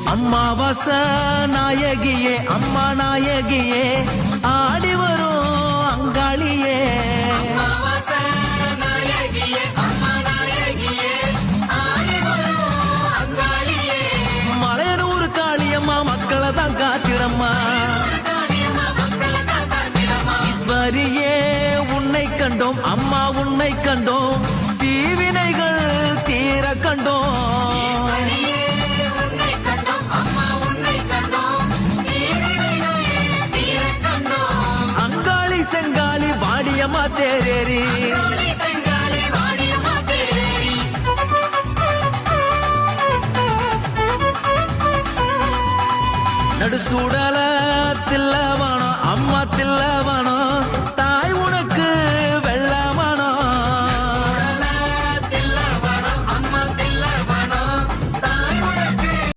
அம்மாவாச நாயகியே அம்மா நாயகியே ஆடி வரும் அங்காளியே மலையனூர் காளியம்மா மக்களை தான் காத்திடம்மா ஈஸ்வரியே உன்னை கண்டோம் அம்மா உன்னை கண்டோம் தீவினைகள் தீர கண்டோம் அங்காளி செங்காளி வாடியம்மா தேரேரி நடு சூடல தில்லவானோ அம்மா தில்லவானோ